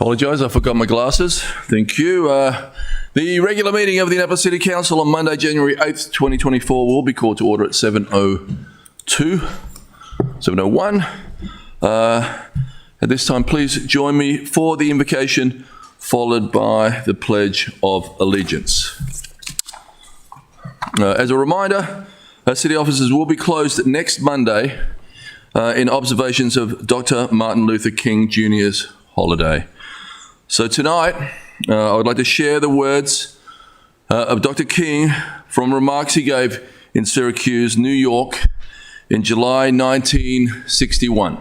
Apologise, I forgot my glasses. Thank you. The regular meeting of the Annapolis City Council on Monday, January 8th, 2024 will be called to order at 7:01. At this time, please join me for the invocation, followed by the Pledge of Allegiance. As a reminder, city offices will be closed next Monday in observations of Dr. Martin Luther King Jr.'s holiday. So tonight, I would like to share the words of Dr. King from remarks he gave in Syracuse, New York in July 1961,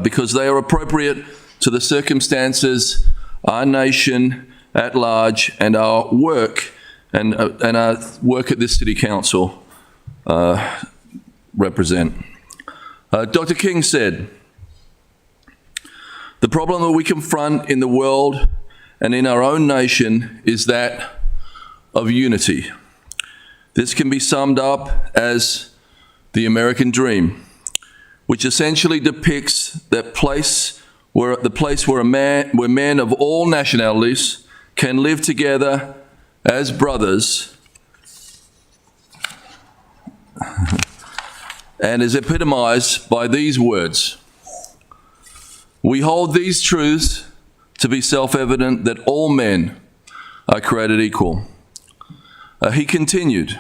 because they are appropriate to the circumstances our nation at large and our work and our work at this city council represent. Dr. King said, "The problem that we confront in the world and in our own nation is that of unity. This can be summed up as the American dream, which essentially depicts the place where men of all nationalities can live together as brothers and is epitomized by these words. We hold these truths to be self-evident that all men are created equal." He continued,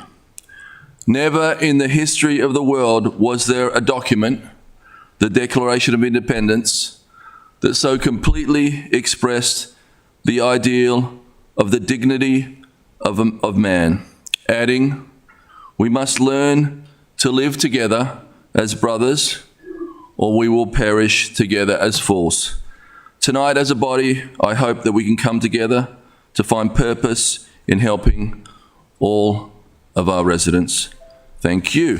"Never in the history of the world was there a document, the Declaration of Independence, that so completely expressed the ideal of the dignity of man," adding, "We must learn to live together as brothers, or we will perish together as fools." Tonight, as a body, I hope that we can come together to find purpose in helping all of our residents. Thank you.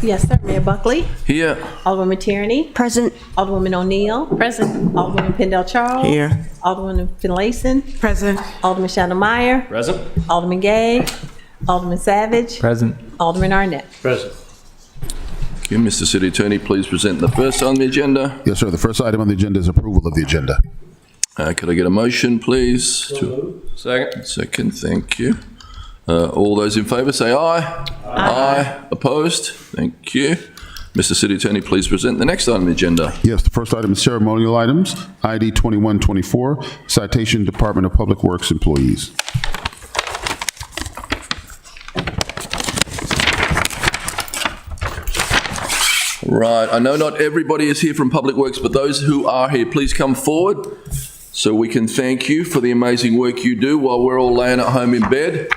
Yes, sir. Mayor Buckley. Here. Alderwoman Tierney. Present. Alderwoman O'Neill. Present. Alderwoman Pendell Charles. Here. Alderwoman Finlayson. Present. Alderman Shannon Meyer. Present. Alderman Gay. Alderman Savage. Present. Alderman Arnett. Present. Thank you. Mr. City Attorney, please present the first on the agenda. Yes, sir. The first item on the agenda is approval of the agenda. Could I get a motion, please? Second. Second, thank you. All those in favour say aye. Aye. Opposed? Thank you. Mr. City Attorney, please present the next item on the agenda. Yes, the first item is ceremonial items, ID 2124, citation Department of Public Works employees. Right, I know not everybody is here from Public Works, but those who are here, please come forward so we can thank you for the amazing work you do while we're all laying at home in bed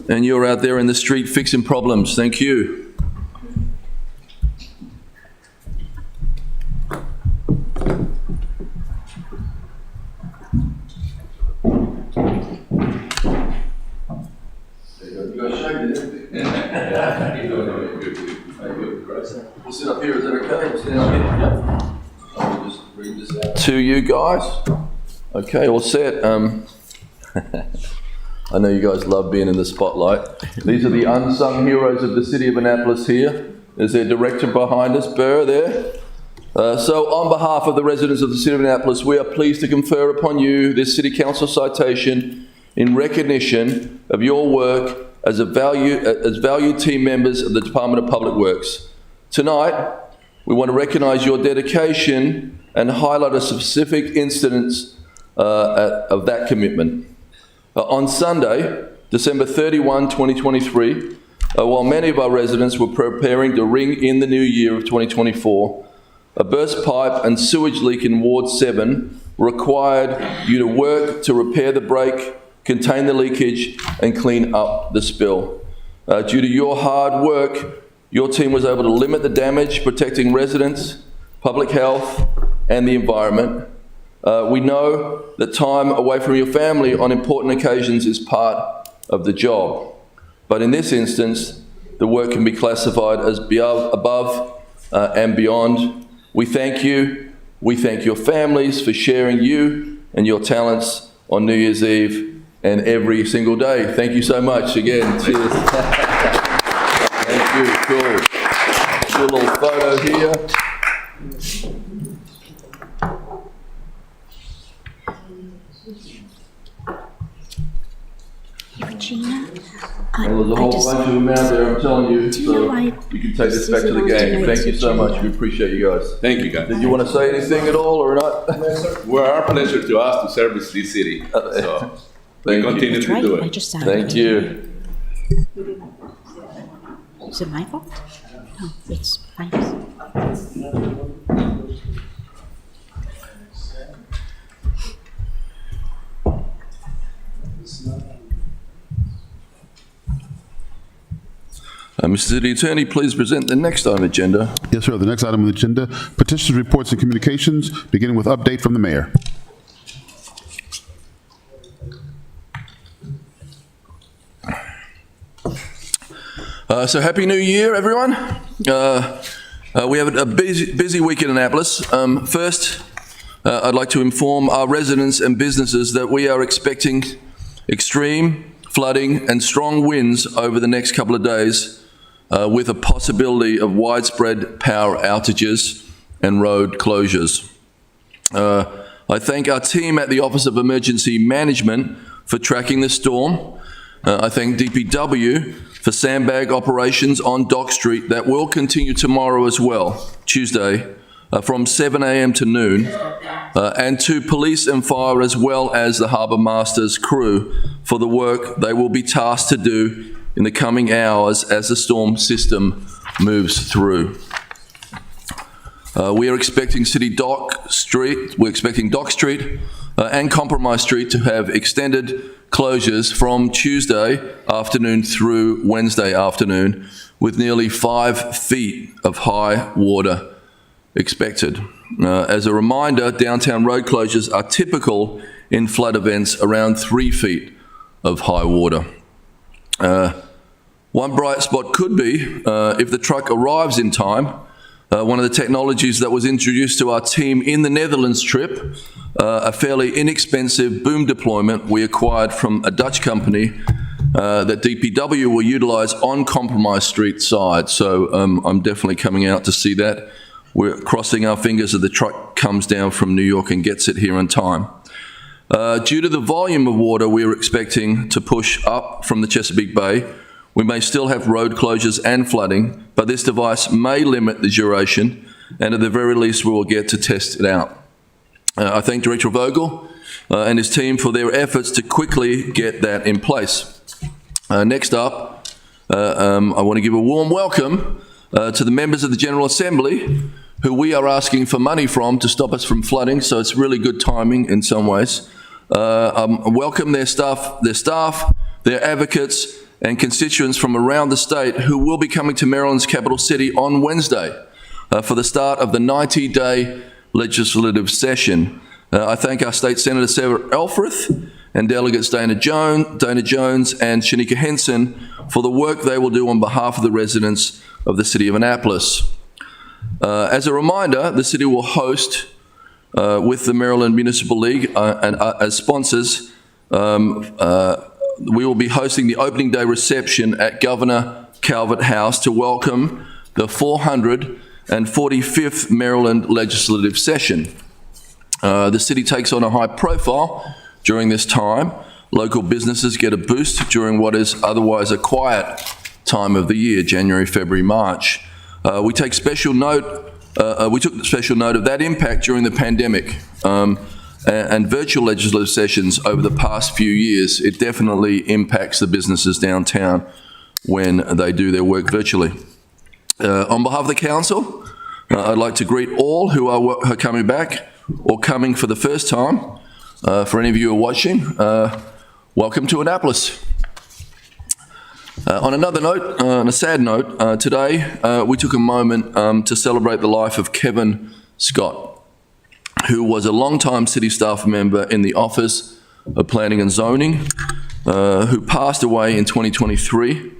and you're out there in the street fixing problems. Thank you. We'll sit up here, is that okay? We'll sit up here. Yep. I'll just read this out to you guys. Okay, all set. I know you guys love being in the spotlight. These are the unsung heroes of the city of Annapolis here. There's their director behind us, Burr, there. So on behalf of the residents of the city of Annapolis, we are pleased to confer upon you this City Council citation in recognition of your work as valued team members of the Department of Public Works. Tonight, we want to recognize your dedication and highlight a specific instance of that commitment. On Sunday, December 31, 2023, while many of our residents were preparing to ring in the new year of 2024, a burst pipe and sewage leak in Ward 7 required you to work to repair the break, contain the leakage, and clean up the spill. Due to your hard work, your team was able to limit the damage, protecting residents, public health, and the environment. We know that time away from your family on important occasions is part of the job. But in this instance, the work can be classified as above and beyond. We thank you. We thank your families for sharing you and your talents on New Year's Eve and every single day. Thank you so much again. Cheers. Thank you. Cool. Do a little photo here. Regina, Well, there's a whole bunch of them out there, I'm telling you, so you can take this back to the game. Thank you so much. We appreciate you guys. Thank you, guys. Did you want to say anything at all or not? Well, our pleasure to us to service this city. So we Thank you. continue to do I it. just Thank you. Is it my fault? No, it's mine. Mr. City Attorney, please present the next item agenda. Yes, sir. The next item on the agenda, petitions, reports, and communications, beginning with update from the mayor. So Happy New Year, everyone. We have a busy week in Annapolis. First, I'd like to inform our residents and businesses that we are expecting extreme flooding and strong winds over the next couple of days, with a possibility of widespread power outages and road closures. I thank our team at the Office of Emergency Management for tracking the storm. I thank DPW for sandbag operations on Dock Street that will continue tomorrow as well, Tuesday, from 7 a.m. to noon, and to police and fire as well as the Harbour Master's crew for the work they will be tasked to do in the coming hours as the storm system moves through. We are expecting Dock Street and Compromise Street to have extended closures from Tuesday afternoon through Wednesday afternoon, with nearly 5 feet of high water expected. As a reminder, downtown road closures are typical in flood events around 3 feet of high water. One bright spot could be if the truck arrives in time. One of the technologies that was introduced to our team in the Netherlands trip, a fairly inexpensive boom deployment we acquired from a Dutch company that DPW will utilize on Compromise Street side. So I'm definitely coming out to see that. We're crossing our fingers that the truck comes down from New York and gets it here in time. Due to the volume of water we're expecting to push up from the Chesapeake Bay, we may still have road closures and flooding, but this device may limit the duration, and at the very least we will get to test it out. I thank Director Vogel and his team for their efforts to quickly get that in place. Next up, I want to give a warm welcome to the members of the General Assembly, who we are asking for money from to stop us from flooding, so it's really good timing in some ways. Welcome their staff, their advocates, and constituents from around the state who will be coming to Maryland's capital city on Wednesday for the start of the 90-day legislative session. I thank our State Senator Sarah Elfreth and Delegates Dana Jones and Shanika Henson for the work they will do on behalf of the residents of the City of Annapolis. As a reminder, the city will host, with the Maryland Municipal League and as sponsors, we will be hosting the opening day reception at Governor Calvert House to welcome the 445th Maryland legislative session. The city takes on a high profile during this time. Local businesses get a boost during what is otherwise a quiet time of the year, January, February, March. We took special note of that impact during the pandemic. And virtual legislative sessions over the past few years. It definitely impacts the businesses downtown when they do their work virtually. On behalf of the council, I'd like to greet all who are coming back or coming for the first time. For any of you who are watching, welcome to Annapolis. On another note, on a sad note, today we took a moment to celebrate the life of Kevin Scott, who was a long-time city staff member in the Office of Planning and Zoning, who passed away in 2023.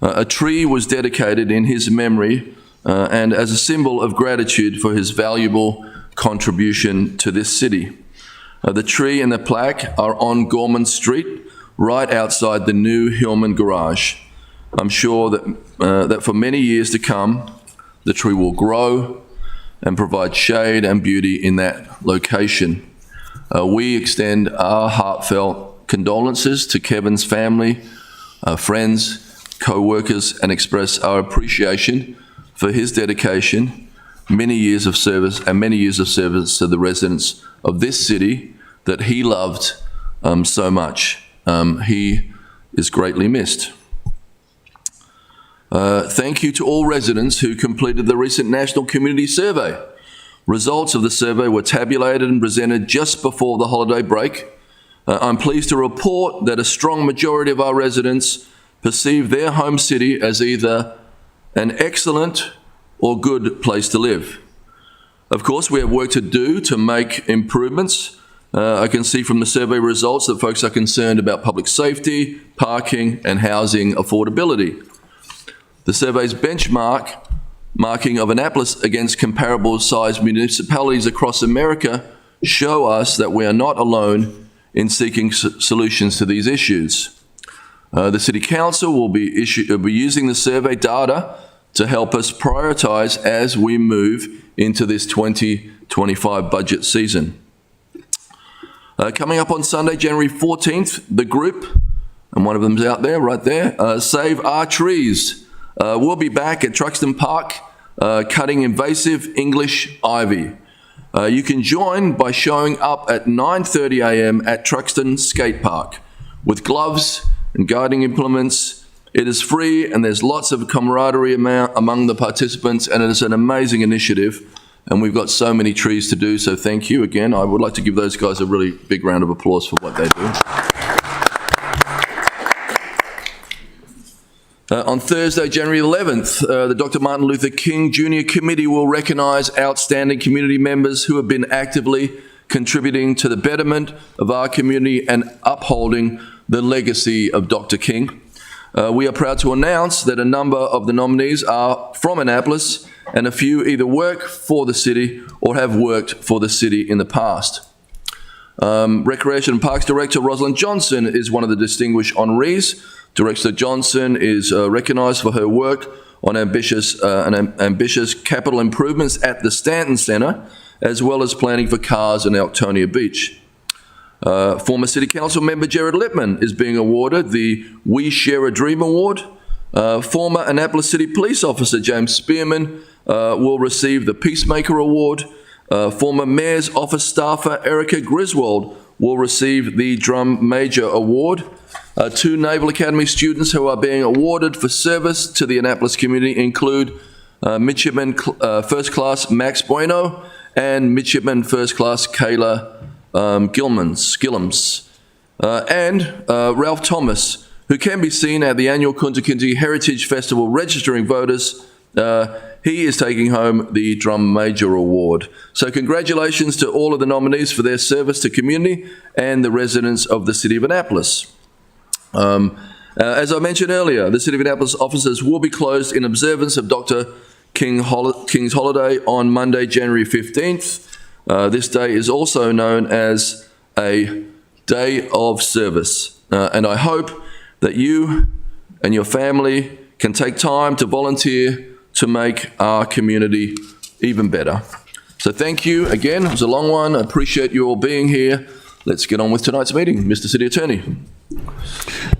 A tree was dedicated in his memory and as a symbol of gratitude for his valuable contribution to this city. The tree and the plaque are on Gorman Street, right outside the new Hillman garage. I'm sure that for many years to come, the tree will grow and provide shade and beauty in that location. We extend our heartfelt condolences to Kevin's family, friends, co-workers, and express our appreciation for his dedication, many years of service to the residents of this city that he loved so much. He is greatly missed. Thank you to all residents who completed the recent National Community Survey. Results of the survey were tabulated and presented just before the holiday break. I'm pleased to report that a strong majority of our residents perceive their home city as either an excellent or good place to live. Of course, we have work to do to make improvements. I can see from the survey results that folks are concerned about public safety, parking, and housing affordability. The survey's benchmarking of Annapolis against comparable sized municipalities across America show us that we are not alone in seeking solutions to these issues. The City Council will be using the survey data to help us prioritize as we move into this 2025 budget season. Coming up on Sunday, January 14th, the group, and one of them's out there, right there, Save Our Trees. We'll be back at Truxton Park cutting invasive English ivy. You can join by showing up at 9:30 a.m. at Truxton Skate Park with gloves and guiding implements. It is free and there's lots of camaraderie among the participants, and it is an amazing initiative. And we've got so many trees to do, so thank you again. I would like to give those guys a really big round of applause for what they do. On Thursday, January 11th, the Dr. Martin Luther King Jr. Committee will recognise outstanding community members who have been actively contributing to the betterment of our community and upholding the legacy of Dr. King. We are proud to announce that a number of the nominees are from Annapolis, and a few either work for the city or have worked for the city in the past. Recreation and Parks Director Rosalind Johnson is one of the distinguished honorees. Director Johnson is recognised for her work on ambitious capital improvements at the Stanton Centre, as well as planning for cars in Elktonia Beach. Former City Council member Jared Lippman is being awarded the We Share a Dream Award. Former Annapolis City Police Officer James Spearman will receive the Peacemaker Award. Former Mayor's Office staffer Erica Griswold will receive the Drum Major Award. Two Naval Academy students who are being awarded for service to the Annapolis community include Midshipman First Class Max Bueno and Midshipman First Class Kayla Gillums, and Ralph Thomas, who can be seen at the annual Kunta Kinte Heritage Festival registering voters. He is taking home the Drum Major Award. So congratulations to all of the nominees for their service to community and the residents of the City of Annapolis. As I mentioned earlier, the City of Annapolis offices will be closed in observance of Dr. King's holiday on Monday, January 15th. This day is also known as a day of service. And I hope that you and your family can take time to volunteer to make our community even better. So thank you again. It was a long one. I appreciate you all being here. Let's get on with tonight's meeting. Mr. City Attorney.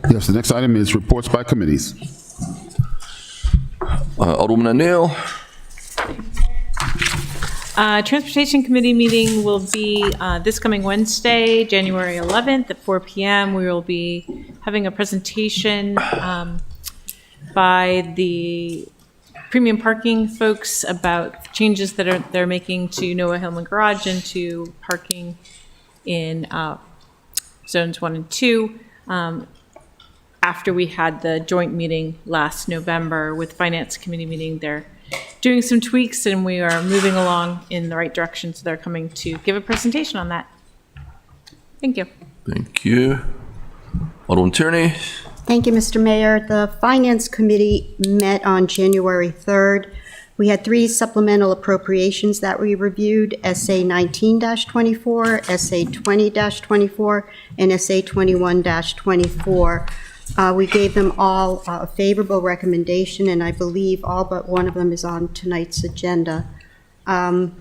Yes, the next item is reports by committees. Alderman O'Neill. Transportation Committee meeting will be this coming Wednesday, January 11th at 4 p.m. We will be having a presentation by the premium parking folks about changes that they're making to Noah Hillman Garage and to parking in zones 1 and 2. after we had the joint meeting last November with Finance Committee meeting. They're doing some tweaks and we are moving along in the right direction. So they're coming to give a presentation on that. Thank you. Thank you. Alderman Tierney. Thank you, Mr. Mayor. The Finance Committee met on January 3rd. We had 3 supplemental appropriations that we reviewed, SA 19-24, SA 20-24, and SA 21-24. We gave them all a favorable recommendation, and I believe all but one of them is on tonight's agenda. The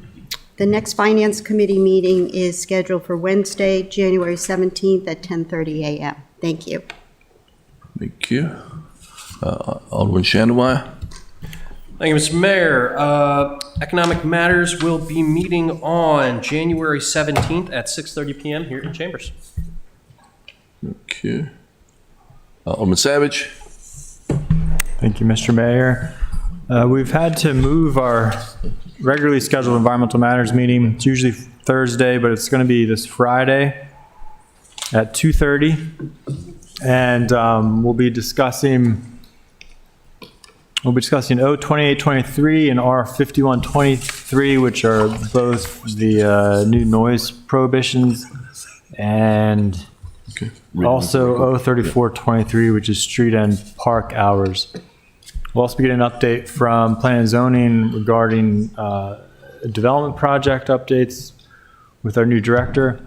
next Finance Committee meeting is scheduled for Wednesday, January 17th at 10:30 a.m. Thank you. Thank you. Alderman Schneidermeyer. Thank you, Mr. Mayor. Economic Matters will be meeting on January 17th at 6:30 p.m. here in Chambers. Thank you. Alderman Savage. Thank you, Mr. Mayor. We've had to move our regularly scheduled environmental matters meeting. It's usually Thursday, but it's going to be this Friday at 2:30. And we'll be discussing O2823 and R5123, which are both the new noise prohibitions, and Okay. also O3423, which is street and park hours. We'll also be getting an update from Plan and Zoning regarding development project updates with our new director,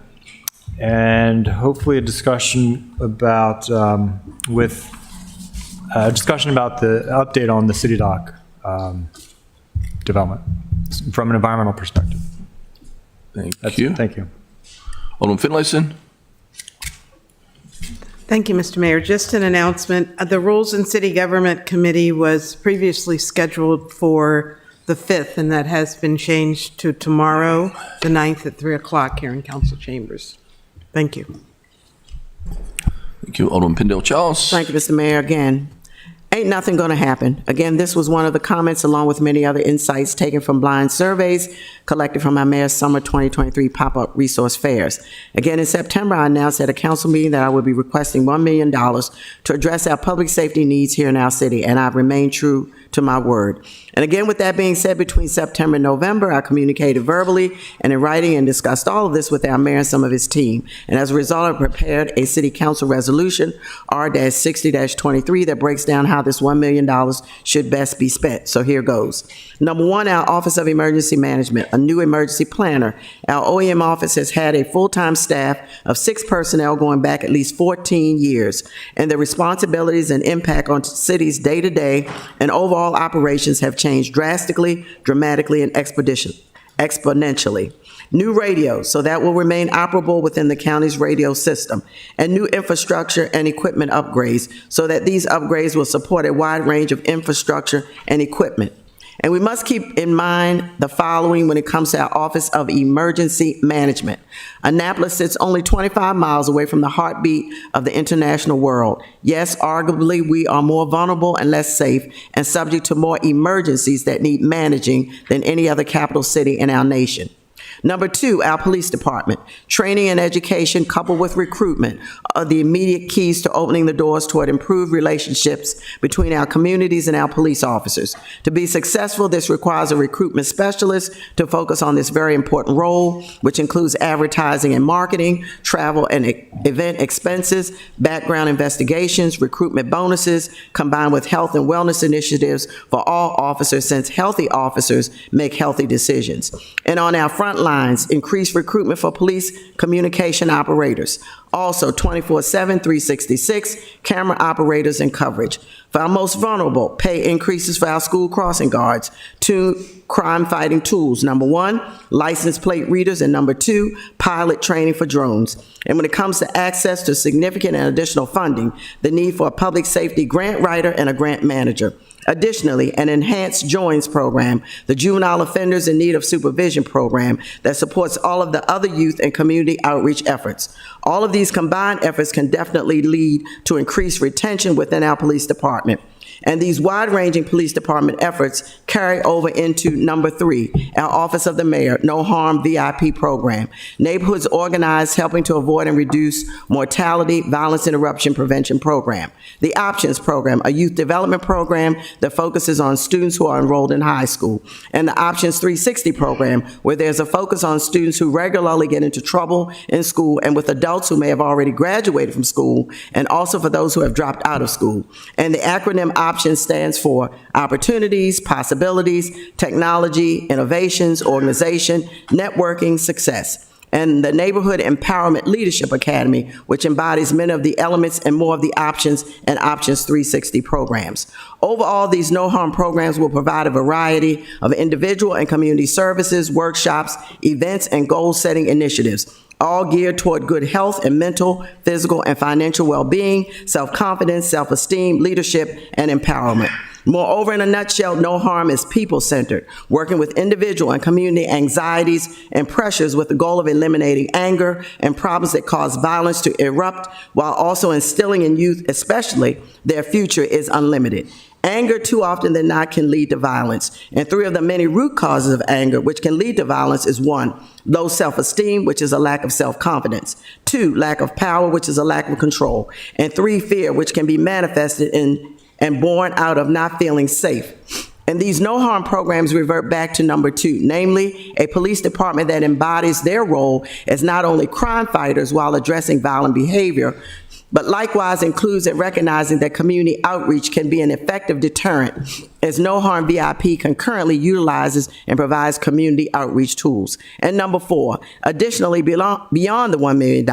and hopefully a discussion about the update on the city dock development from an environmental perspective. Thank you. Thank you. Alderman Finlayson. Thank you, Mr. Mayor. Just an announcement. The Rules and City Government Committee was previously scheduled for the 5th, and that has been changed to tomorrow, the 9th at 3 o'clock here in Council Chambers. Thank you. Thank you. Alderman Pendell Charles. Thank you, Mr. Mayor. Again, ain't nothing going to happen. Again, this was one of the comments along with many other insights taken from blind surveys collected from our Mayor's Summer 2023 pop-up resource fairs. Again, in September, I announced at a council meeting that I would be requesting $1 million to address our public safety needs here in our city, and I've remained true to my word. And again, with that being said, between September and November, I communicated verbally and in writing and discussed all of this with our mayor and some of his team. And as a result, I prepared a city council resolution, R-60-23, that breaks down how this $1 million should best be spent. So here goes. Number one, our Office of Emergency Management, a new emergency planner. Our OEM office has had a full-time staff of 6 personnel going back at least 14 years. And the responsibilities and impact on cities day-to-day and overall operations have changed drastically, dramatically, and exponentially. New radios, so that will remain operable within the county's radio system, and new infrastructure and equipment upgrades, so that these upgrades will support a wide range of infrastructure and equipment. And we must keep in mind the following when it comes to our Office of Emergency Management. Annapolis sits only 25 miles away from the heartbeat of the international world. Yes, arguably, we are more vulnerable and less safe and subject to more emergencies that need managing than any other capital city in our nation. Number two, our police department. Training and education coupled with recruitment are the immediate keys to opening the doors toward improved relationships between our communities and our police officers. To be successful, this requires a recruitment specialist to focus on this very important role, which includes advertising and marketing, travel and event expenses, background investigations, recruitment bonuses, combined with health and wellness initiatives for all officers, since healthy officers make healthy decisions. And on our front lines, increased recruitment for police communication operators. Also, 24/7, 366 camera operators and coverage. For our most vulnerable, pay increases for our school crossing guards. 2 crime-fighting tools. Number 1, license plate readers, and number 2, pilot training for drones. And when it comes to access to significant and additional funding, the need for a public safety grant writer and a grant manager. Additionally, an enhanced joins program, the juvenile offenders in need of supervision program that supports all of the other youth and community outreach efforts. All of these combined efforts can definitely lead to increased retention within our police department. And these wide-ranging police department efforts carry over into number 3, our Office of the Mayor, No Harm VIP program. Neighborhoods organized helping to avoid and reduce mortality, violence interruption prevention program. The Options program, a youth development program that focuses on students who are enrolled in high school. And the Options 360 program, where there's a focus on students who regularly get into trouble in school and with adults who may have already graduated from school, and also for those who have dropped out of school. And the acronym Options stands for Opportunities, Possibilities, Technology, Innovations, Organization, Networking, Success. And the Neighborhood Empowerment Leadership Academy, which embodies many of the elements and more of the Options and Options 360 programs. Overall, these no harm programs will provide a variety of individual and community services, workshops, events, and goal-setting initiatives, all geared toward good health and mental, physical, and financial well-being, self-confidence, self-esteem, leadership, and empowerment. Moreover, in a nutshell, No Harm is people-centered, working with individual and community anxieties and pressures with the goal of eliminating anger and problems that cause violence to erupt, while also instilling in youth, especially, their future is unlimited. Anger, too often than not, can lead to violence. And 3 of the many root causes of anger, which can lead to violence, is 1, low self-esteem, which is a lack of self-confidence. 2, lack of power, which is a lack of control. And 3, fear, which can be manifested in and born out of not feeling safe. And these no harm programs revert back to number 2, namely a police department that embodies their role as not only crime fighters while addressing violent behavior, but likewise includes in recognizing that community outreach can be an effective deterrent, as No Harm VIP concurrently utilizes and provides community outreach tools. And number 4, additionally, beyond the $1 million,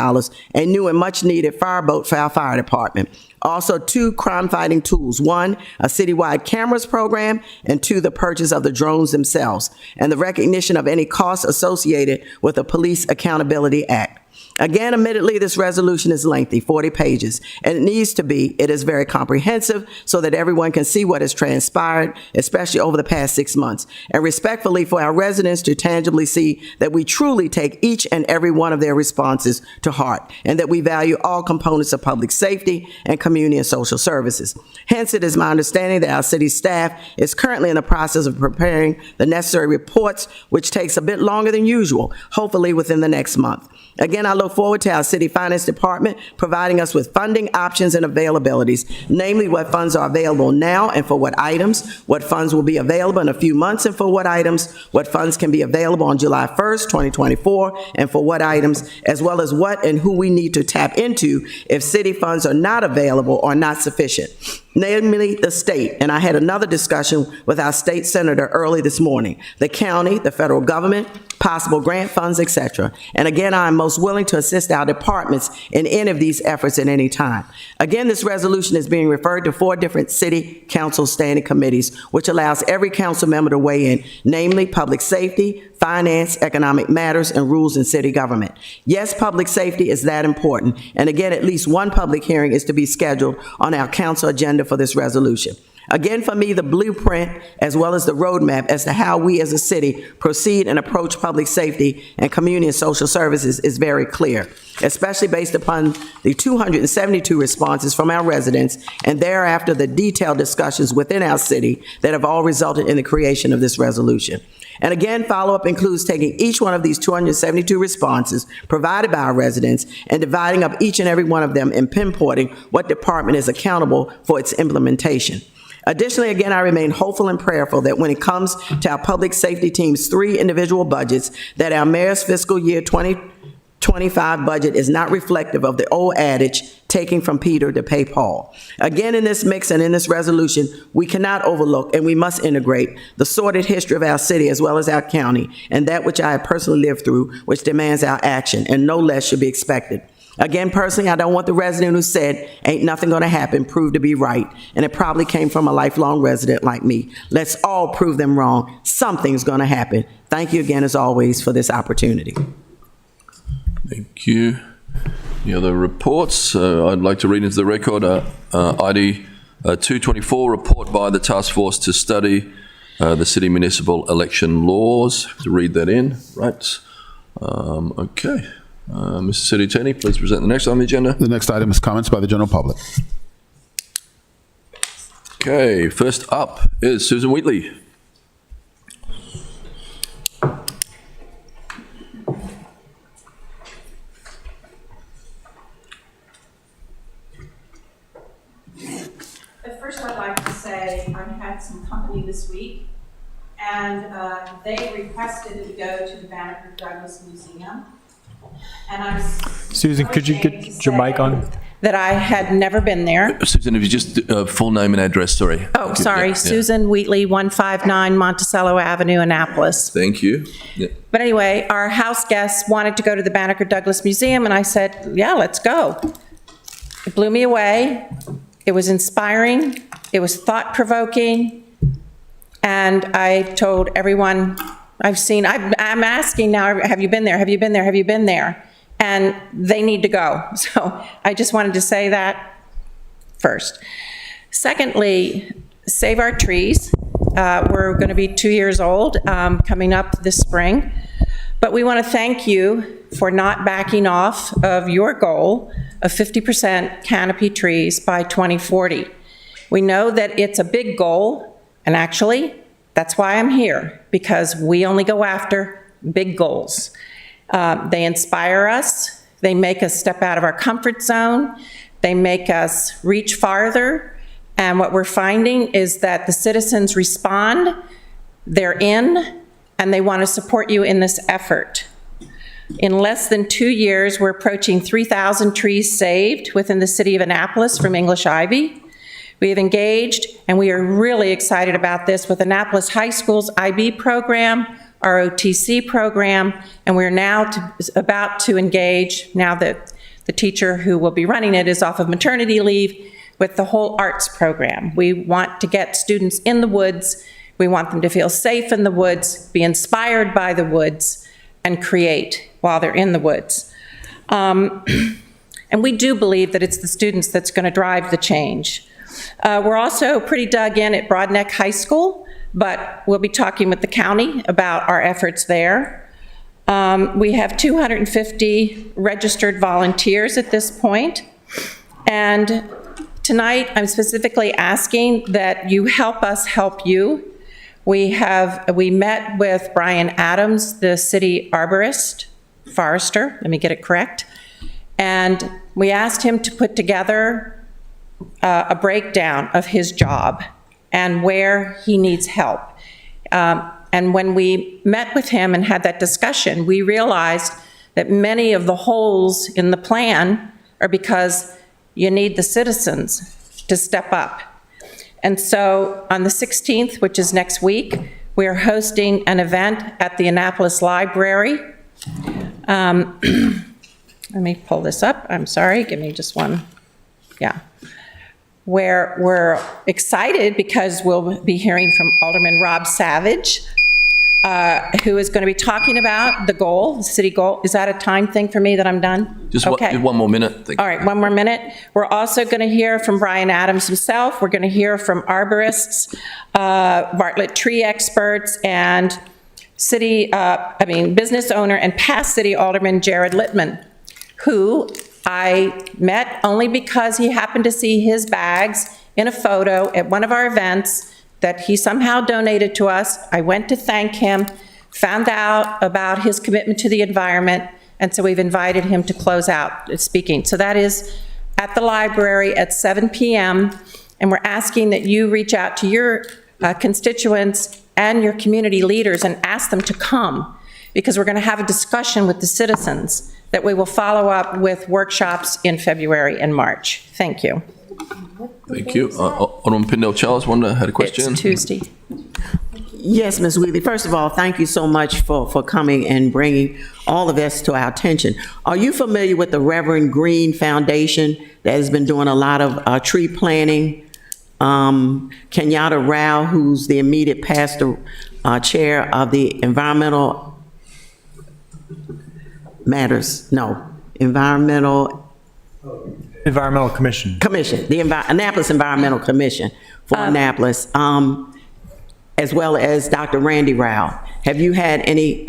a new and much needed fireboat for our fire department. Also 2 crime-fighting tools. 1, a citywide cameras program, and 2, the purchase of the drones themselves, and the recognition of any costs associated with the Police Accountability Act. Again, admittedly, this resolution is lengthy, 40 pages, and it needs to be. It is very comprehensive so that everyone can see what has transpired, especially over the past 6 months, and respectfully for our residents to tangibly see that we truly take each and every one of their responses to heart, and that we value all components of public safety and community and social services. Hence, it is my understanding that our city staff is currently in the process of preparing the necessary reports, which takes a bit longer than usual, hopefully within the next month. Again, I look forward to our City Finance Department providing us with funding options and availabilities, namely what funds are available now and for what items, what funds will be available in a few months and for what items, what funds can be available on July 1st, 2024, and for what items, as well as what and who we need to tap into if city funds are not available or not sufficient, namely the state. And I had another discussion with our state senator early this morning, the county, the federal government, possible grant funds, etc. And again, I am most willing to assist our departments in any of these efforts at any time. Again, this resolution is being referred to 4 different city council standing committees, which allows every council member to weigh in, namely public safety, finance, economic matters, and rules in city government. Yes, public safety is that important. And again, at least 1 public hearing is to be scheduled on our council agenda for this resolution. Again, for me, the blueprint as well as the roadmap as to how we as a city proceed and approach public safety and community and social services is very clear, especially based upon the 272 responses from our residents and thereafter the detailed discussions within our city that have all resulted in the creation of this resolution. And again, follow-up includes taking each one of these 272 responses provided by our residents and dividing up each and every one of them and pinpointing what department is accountable for its implementation. Additionally, again, I remain hopeful and prayerful that when it comes to our public safety team's 3 individual budgets, that our mayor's fiscal year 2025 budget is not reflective of the old adage, taking from Peter to pay Paul. Again, in this mix and in this resolution, we cannot overlook and we must integrate the sordid history of our city as well as our county, and that which I have personally lived through, which demands our action, and no less should be expected. Again, personally, I don't want the resident who said, ain't nothing gonna happen, prove to be right. And it probably came from a lifelong resident like me. Let's all prove them wrong. Something's gonna happen. Thank you again, as always, for this opportunity. Thank you. Any other reports? I'd like to read into the record ID 224, report by the task force to study the city municipal election laws. To read that in, right? Okay. Mr. City Attorney, please present the next on the agenda. The next item is comments by the general public. Okay, first up is Susan Wheatley. But first, I'd like to say I had some company this week, and they requested to go to the Banneker Douglas Museum. And I was Susan, could you get your mic on? that I had never been there. Susan, if you just, full name and address, sorry. Oh, sorry, Yeah. Susan Wheatley, 159 Monticello Avenue, Annapolis. Thank you. Yeah. But anyway, our house guests wanted to go to the Banneker Douglas Museum, and I said, yeah, let's go. It blew me away. It was inspiring. It was thought-provoking. And I told everyone I'm asking now, have you been there? Have you been there? Have you been there? And they need to go. So I just wanted to say that first. Secondly, save our trees. We're going to be 2 years old coming up this spring. But we want to thank you for not backing off of your goal of 50% canopy trees by 2040. We know that it's a big goal, and actually, that's why I'm here, because we only go after big goals. They inspire us. They make us step out of our comfort zone. They make us reach farther. And what we're finding is that the citizens respond, they're in, and they want to support you in this effort. In less than 2 years, we're approaching 3,000 trees saved within the city of Annapolis from English ivy. We have engaged, and we are really excited about this, with Annapolis High School's IB program, our OTC program, and we're now about to engage, now that the teacher who will be running it is off of maternity leave, with the whole arts program. We want to get students in the woods. We want them to feel safe in the woods, be inspired by the woods, and create while they're in the woods. And we do believe that it's the students that's going to drive the change. We're also pretty dug in at Broadneck High School, but we'll be talking with the county about our efforts there. We have 250 registered volunteers at this point, and tonight I'm specifically asking that you help us help you. We met with Brian Adams, the city forester, let me get it correct, and we asked him to put together a breakdown of his job and where he needs help. And when we met with him and had that discussion, we realized that many of the holes in the plan are because you need the citizens to step up. And so on the 16th, which is next week, we're hosting an event at the Annapolis Library. Let me pull this up. I'm sorry, give me just one. Yeah. Where we're excited because we'll be hearing from Alderman Rob Savage, who is going to be talking about the goal, the city goal. Is that a time thing for me that I'm done? Just okay. one more minute. Thank you. All right, one more minute. We're also going to hear from Brian Adams himself. We're going to hear from arborists, Bartlett tree experts, and business owner and past city alderman Jared Littman, who I met only because he happened to see his bags in a photo at one of our events that he somehow donated to us. I went to thank him, found out about his commitment to the environment, and so we've invited him to close out speaking. So that is at the library at 7 p.m., and we're asking that you reach out to your constituents and your community leaders and ask them to come, because we're going to have a discussion with the citizens that we will follow up with workshops in February and March. Thank you. Thank you. Alderman Pindell-Charles had a question. It's Tuesday. Yes, Ms. Wheatley. First of all, thank you so much for coming and bringing all of this to our attention. Are you familiar with the Reverend Green Foundation that has been doing a lot of tree planting? Kenyatta Rao, who's the immediate pastor, chair of the Environmental Commission. The Annapolis Environmental Commission for Annapolis, as well as Dr. Randy Rao. Have you had any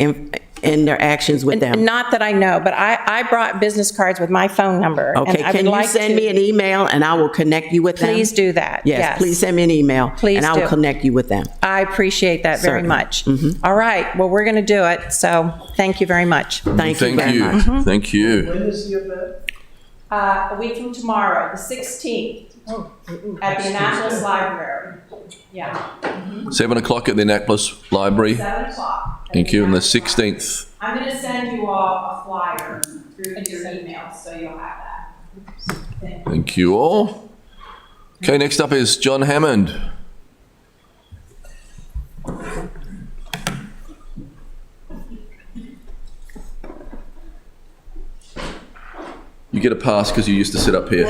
in their actions with them? Not that I know, but I brought business cards with my phone number. and Okay, I can would you like send to- me an email and I will connect you with them? Please do that. Yes, please send me an email. Please and I will do. connect you with them. I appreciate that very Certainly. much. All right, well, we're going to do it, so thank you very much. Thank you very much. Thank you. When is the event? A week from tomorrow, the 16th, at the Annapolis Library. Yeah, 7 o'clock at the Annapolis Library. 7 o'clock. Thank you. And the 16th. I'm going to send you all a flyer through your email, so you'll have that. Thank you all. Okay, next up is John Hammond. You get a pass because you used to sit up here.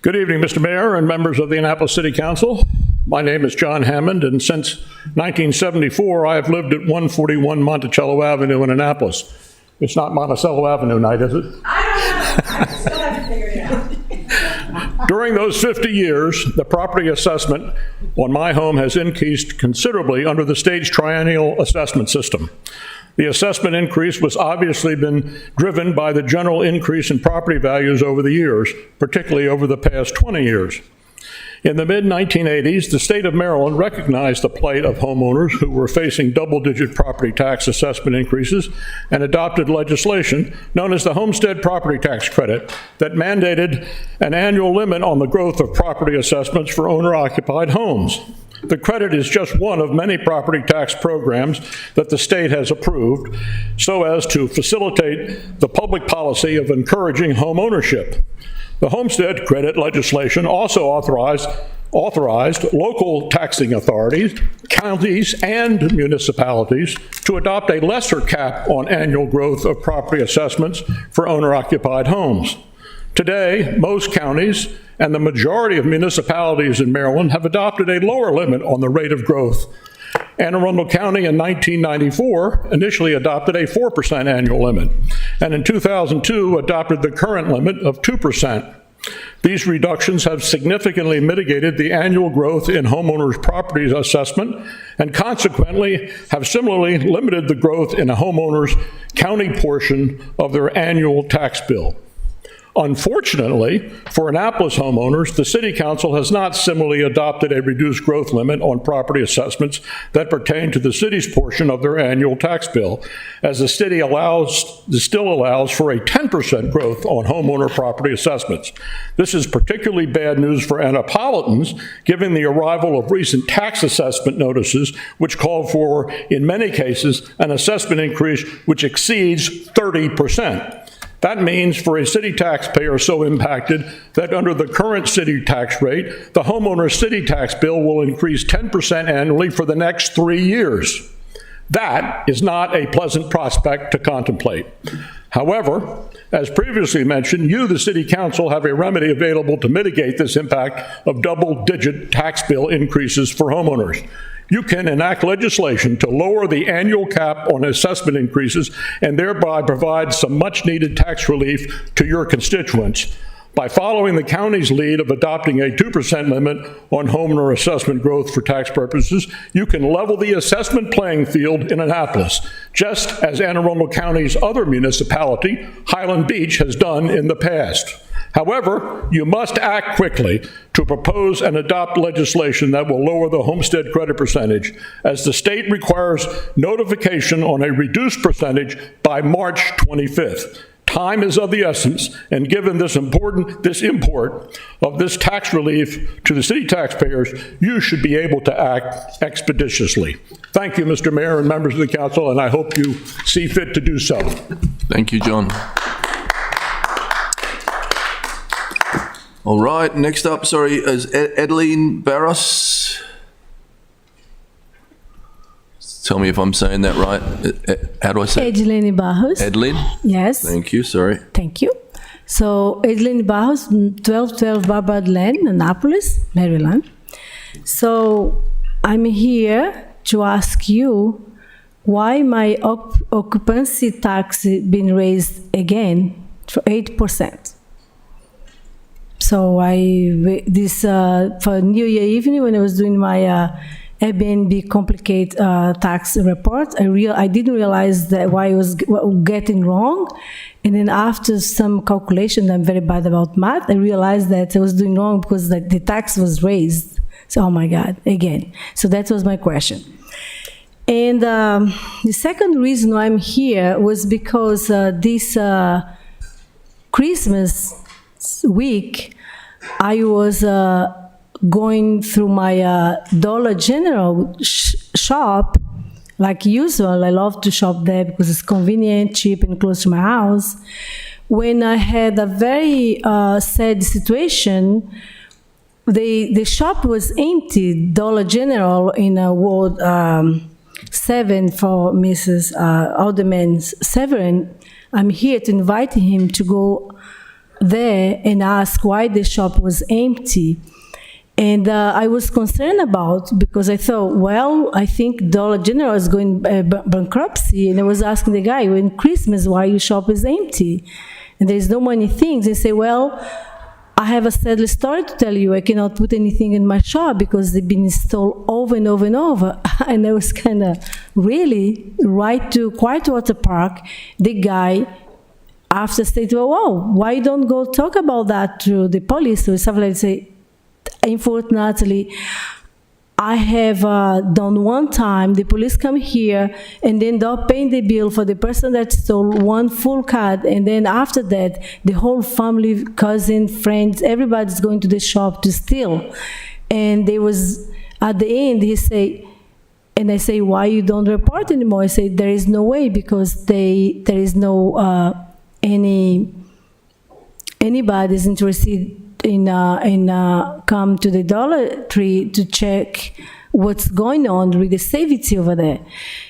Good evening, Mr. Mayor and members of the Annapolis City Council. My name is John Hammond, and since 1974, I have lived at 141 Monticello Avenue in Annapolis. It's not Monticello Avenue night, is it? I still haven't figured it out. During those 50 years, the property assessment on my home has increased considerably under the state's triennial assessment system. The assessment increase was obviously been driven by the general increase in property values over the years, particularly over the past 20 years. In the mid-1980s, the state of Maryland recognized the plight of homeowners who were facing double-digit property tax assessment increases and adopted legislation known as the Homestead Property Tax Credit that mandated an annual limit on the growth of property assessments for owner-occupied homes. The credit is just one of many property tax programs that the state has approved so as to facilitate the public policy of encouraging home ownership. The Homestead Credit legislation also authorized local taxing authorities, counties, and municipalities to adopt a lesser cap on annual growth of property assessments for owner-occupied homes. Today, most counties and the majority of municipalities in Maryland have adopted a lower limit on the rate of growth. Anne Arundel County in 1994 initially adopted a 4% annual limit, and in 2002 adopted the current limit of 2%. These reductions have significantly mitigated the annual growth in homeowners' property assessment and consequently have similarly limited the growth in a homeowner's county portion of their annual tax bill. Unfortunately, for Annapolis homeowners, the City Council has not similarly adopted a reduced growth limit on property assessments that pertain to the city's portion of their annual tax bill, as the city still allows for a 10% growth on homeowner property assessments. This is particularly bad news for Annapolitans, given the arrival of recent tax assessment notices, which called for, in many cases, an assessment increase which exceeds 30%. That means for a city taxpayer so impacted that under the current city tax rate, the homeowner's city tax bill will increase 10% annually for the next 3 years. That is not a pleasant prospect to contemplate. However, as previously mentioned, you, the City Council, have a remedy available to mitigate this impact of double-digit tax bill increases for homeowners. You can enact legislation to lower the annual cap on assessment increases and thereby provide some much-needed tax relief to your constituents. By following the county's lead of adopting a 2% limit on homeowner assessment growth for tax purposes, you can level the assessment playing field in Annapolis, just as Anne Arundel County's other municipality, Highland Beach, has done in the past. However, you must act quickly to propose and adopt legislation that will lower the homestead credit percentage, as the state requires notification on a reduced percentage by March 25th. Time is of the essence, and given this import of this tax relief to the city taxpayers, you should be able to act expeditiously. Thank you, Mr. Mayor and members of the council, and I hope you see fit to do so. Thank you, John. All right, next up, is Edeline Barros. Tell me if I'm saying that right. How do I say it? Edilene Barros. Edeline? Yes. Thank you, sorry. Thank you. So, Edilene Barros, 1212 Barbara Lane, Annapolis, Maryland. So, I'm here to ask you why my occupancy tax been raised again for 8%. So for New Year evening, when I was doing my Airbnb complicate tax report, I didn't realize that why I was getting wrong. And then after some calculation, I'm very bad about math, I realized that I was doing wrong because the tax was raised. So, oh my God, again. So that was my question. And the second reason why I'm here was because this Christmas week, I was going through my Dollar General shop like usual. I love to shop there because it's convenient, cheap, and close to my house. When I had a very sad situation, the shop was empty. Dollar General in Ward 7 for Mrs. Alderman Severin. I'm here to invite him to go there and ask why the shop was empty. And I was concerned about, because I thought, well, I think Dollar General is going bankruptcy. And I was asking the guy, when Christmas, why your shop is empty? And there's no many things. They say, well, I have a sad story to tell you. I cannot put anything in my shop because they've been installed over and over and over. And I was kind of really right to Quietwater Park. The guy, after said, well, whoa, why don't go talk about that to the police or something like that? Say, unfortunately, I have done one time, the police come here and then they're paying the bill for the person that stole one full card, and then after that, the whole family, cousin, friends, everybody's going to the shop to steal. And there was, at the end, he say, and I say, why you don't report anymore? I say, there is no way, because there is no, anybody's interested in come to the Dollar Tree to check what's going on with the safety over there.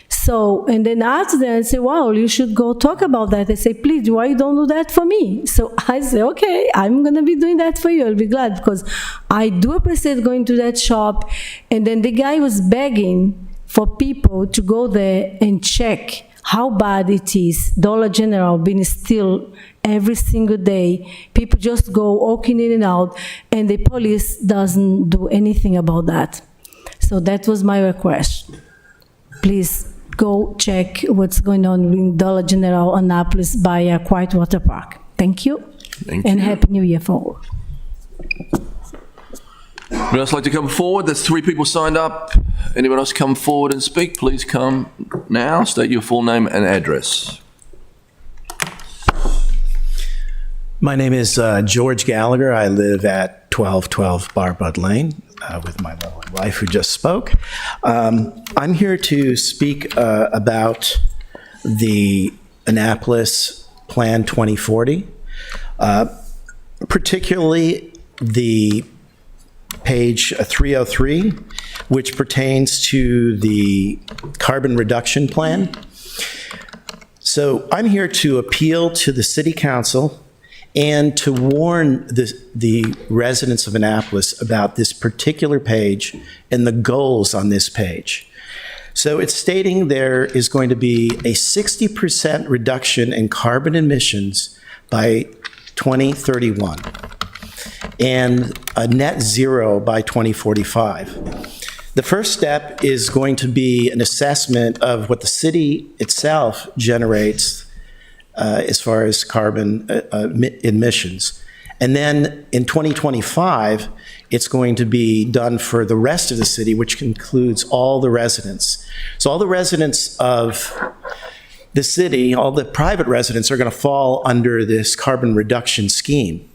So, and then after that, I say, wow, you should go talk about that. I say, please, why you don't do that for me? So I say, okay, I'm going to be doing that for you. I'll be glad, because I do appreciate going to that shop. And then the guy was begging for people to go there and check how bad it is. Dollar General being still every single day. People just go walking in and out, and the police doesn't do anything about that. So that was my request. Please go check what's going on in Dollar General Annapolis by Quietwater Park. Thank you. Thank and you. Happy New Year for all. Anyone else like to come forward? There's 3 people signed up. Anyone else come forward and speak? Please come now. State your full name and address. My name is George Gallagher. I live at 1212 Barbud Lane with my lovely wife who just spoke. I'm here to speak about the Annapolis Plan 2040, particularly the page 303, which pertains to the carbon reduction plan. So I'm here to appeal to the City Council and to warn the residents of Annapolis about this particular page and the goals on this page. So it's stating there is going to be a 60% reduction in carbon emissions by 2031 and a net zero by 2045. The first step is going to be an assessment of what the city itself generates as far as carbon emissions. And then in 2025, it's going to be done for the rest of the city, which includes all the residents. So all the residents of the city, all the private residents, are going to fall under this carbon reduction scheme.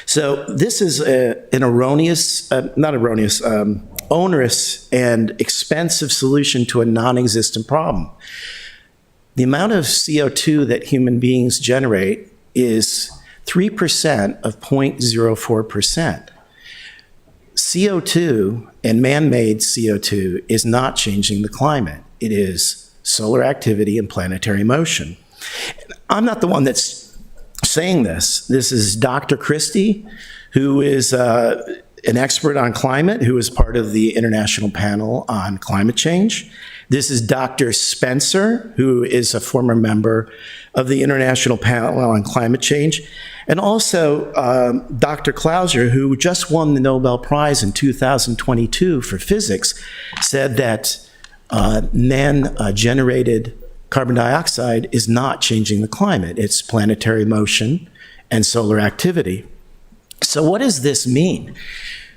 So this is an onerous and expensive solution to a non-existent problem. The amount of CO2 that human beings generate is 3% of 0.04%. CO2 and man-made CO2 is not changing the climate. It is solar activity and planetary motion. I'm not the one that's saying this. This is Dr. Christie, who is an expert on climate who is part of the International Panel on Climate Change. This is Dr. Spencer, who is a former member of the International Panel on Climate Change, and also Dr. Clauser, who just won the Nobel Prize in 2022 for physics, said that man-generated carbon dioxide is not changing the climate. It's planetary motion and solar activity. So what does this mean?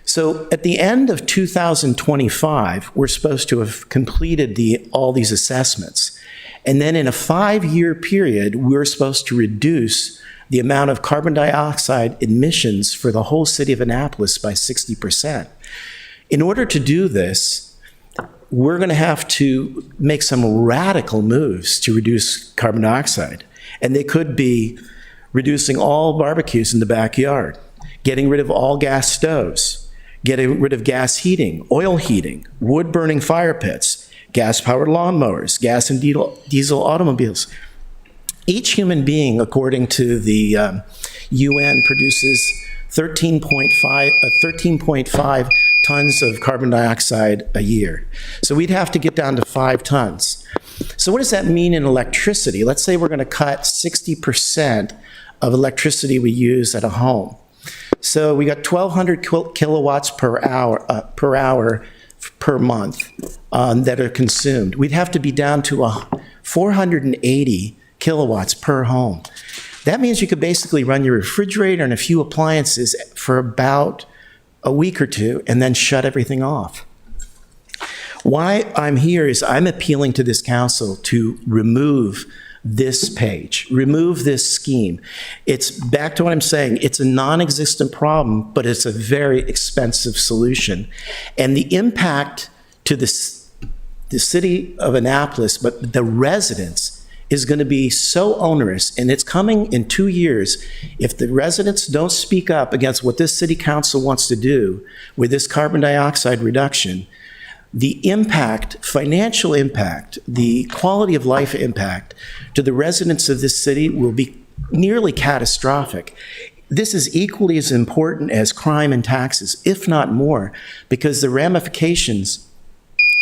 So at the end of 2025, we're supposed to have completed all these assessments. And then in a 5-year period, we're supposed to reduce the amount of carbon dioxide emissions for the whole city of Annapolis by 60%. In order to do this, we're going to have to make some radical moves to reduce carbon dioxide. And they could be reducing all barbecues in the backyard, getting rid of all gas stoves, getting rid of gas heating, oil heating, wood-burning fire pits, gas-powered lawnmowers, gas and diesel automobiles. Each human being, according to the UN, produces 13.5 tons of carbon dioxide a year. So we'd have to get down to 5 tons. So what does that mean in electricity? Let's say we're going to cut 60% of electricity we use at a home. So we got 1,200 kilowatts per hour per month that are consumed. We'd have to be down to 480 kilowatts per home. That means you could basically run your refrigerator and a few appliances for about a week or two and then shut everything off. Why I'm here is I'm appealing to this council to remove this page, remove this scheme. It's back to what I'm saying. It's a non-existent problem, but it's a very expensive solution. And the impact to the city of Annapolis, but the residents, is going to be so onerous, and it's coming in 2 years. If the residents don't speak up against what this city council wants to do with this carbon dioxide reduction, the impact, financial impact, the quality of life impact to the residents of this city will be nearly catastrophic. This is equally as important as crime and taxes, if not more, because the ramifications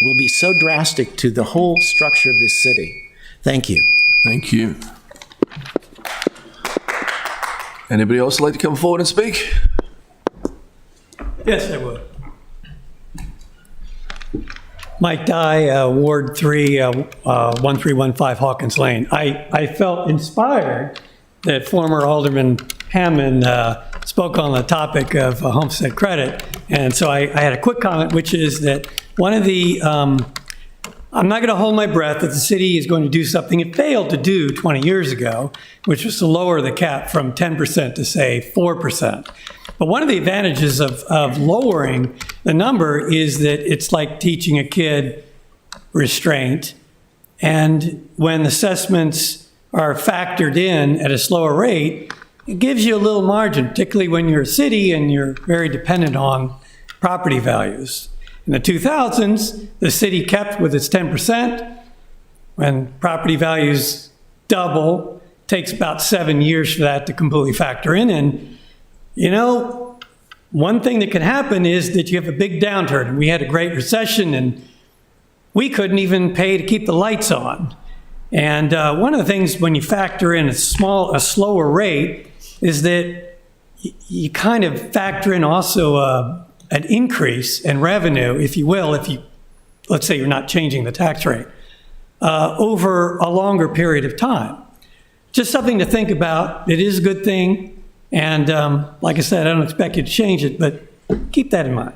will be so drastic to the whole structure of this city. Thank you. Thank you. Anybody else like to come forward and speak? Yes, I would. Mike Dye, Ward 3, 1315 Hawkins Lane. I felt inspired that former Alderman Hammond spoke on the topic of Homestead Credit. And so I had a quick comment, which is that one of the, I'm not going to hold my breath that the city is going to do something it failed to do 20 years ago, which was to lower the cap from 10% to, say, 4%. But one of the advantages of lowering the number is that it's like teaching a kid restraint. And when assessments are factored in at a slower rate, it gives you a little margin, particularly when you're a city and you're very dependent on property values. In the 2000s, the city kept with its 10%. When property values double, it takes about 7 years for that to completely factor in. And you know, one thing that can happen is that you have a big downturn. We had a great recession and we couldn't even pay to keep the lights on. And one of the things when you factor in a slower rate is that you kind of factor in also an increase in revenue, if you will, let's say you're not changing the tax rate, over a longer period of time. Just something to think about. It is a good thing. And like I said, I don't expect you to change it, but keep that in mind.